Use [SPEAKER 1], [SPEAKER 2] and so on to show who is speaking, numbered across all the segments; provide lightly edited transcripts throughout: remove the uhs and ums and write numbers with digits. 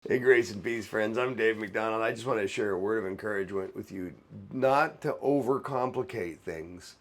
[SPEAKER 1] Hey, grace and peace, friends. I'm Dave McDonald. I just want to share a word of encouragement with you not to overcomplicate things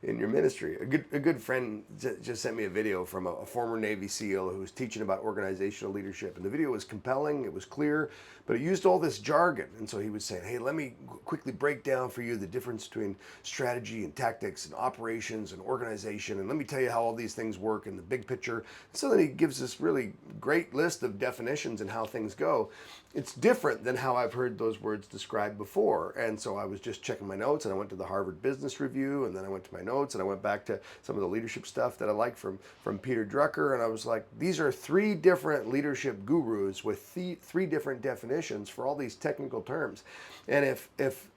[SPEAKER 1] in your ministry. A good friend just sent me a video from a former Navy SEAL who was teaching about organizational leadership. And the video was compelling, it was clear, but it used all this jargon. And so he was saying, hey, let me quickly break down for you the difference between strategy and tactics and operations and organization. And let me tell you how all these things work in the big picture. So then he gives this really great list of definitions and how things go. It's different than how I've heard those words described before. And so I was just checking my notes, and I went to the Harvard Business Review, and then I went to my notes, and I went back to some of the leadership stuff that I like from Peter Drucker, and I was like, these are three different leadership gurus with three different definitions for all these technical terms. And if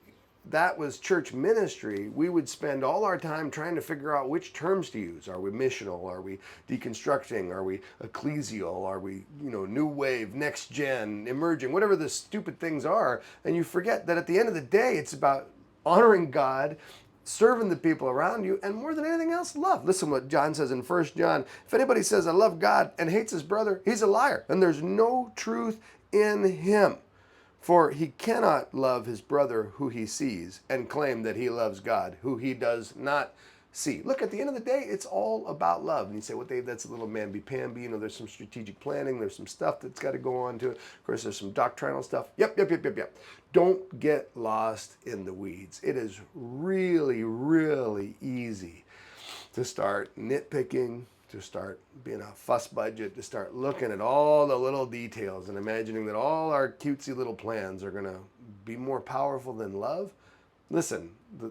[SPEAKER 1] that was church ministry, we would spend all our time trying to figure out which terms to use. Are we missional? Are we deconstructing? Are we ecclesial? Are we, new wave, next gen, emerging, whatever the stupid things are? And you forget that at the end of the day, it's about honoring God, serving the people around you, and more than anything else, love. Listen what John says in 1 John. If anybody says, I love God and hates his brother, he's a liar, and there's no truth in him. For he cannot love his brother who he sees and claim that he loves God who he does not see. Look, at the end of the day, it's all about love. And you say, well, Dave, that's a little mamby-pamby. There's some strategic planning. There's some stuff that's got to go on to it. Of course, there's some doctrinal stuff. Yep. Don't get lost in the weeds. It is really, really easy to start nitpicking, to start being a fuss budget, to start looking at all the little details and imagining that all our cutesy little plans are going to be more powerful than love. Listen,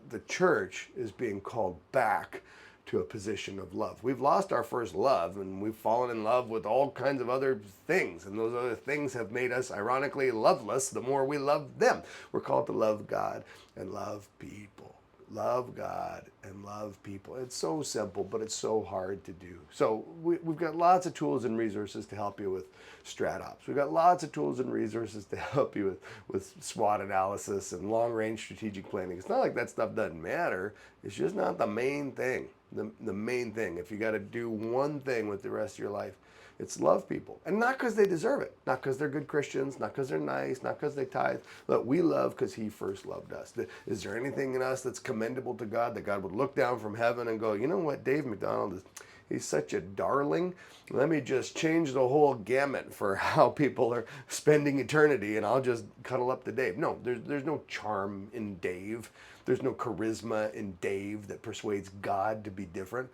[SPEAKER 1] the church is being called back to a position of love. We've lost our first love, and we've fallen in love with all kinds of other things, and those other things have made us ironically loveless the more we love them. We're called to love God and love people. Love God and love people. It's so simple, but it's so hard to do. So we've got lots of tools and resources to help you with StratOps. We've got lots of tools and resources to help you with SWOT analysis and long-range strategic planning. It's not like that stuff doesn't matter. It's just not the main thing. The main thing. If you got to do one thing with the rest of your life, it's love people. And not because they deserve it. Not because they're good Christians. Not because they're nice. Not because they tithe. Look, we love because he first loved us. Is there anything in us that's commendable to God, that God would look down from heaven and go, you know what, Dave McDonald is, he's such a darling. Let me just change the whole gamut for how people are spending eternity, and I'll just cuddle up to Dave. No, there's no charm in Dave. There's no charisma in Dave that persuades God to be different.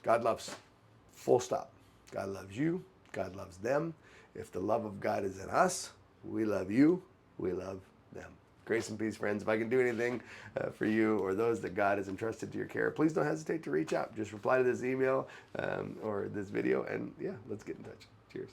[SPEAKER 1] God loves, full stop. God loves you. God loves them. If the love of God is in us, we love you. We love them. Grace and peace, friends. If I can do anything for you or those that God has entrusted to your care, please don't hesitate to reach out. Just reply to this email or this video, and yeah, let's get in touch. Cheers.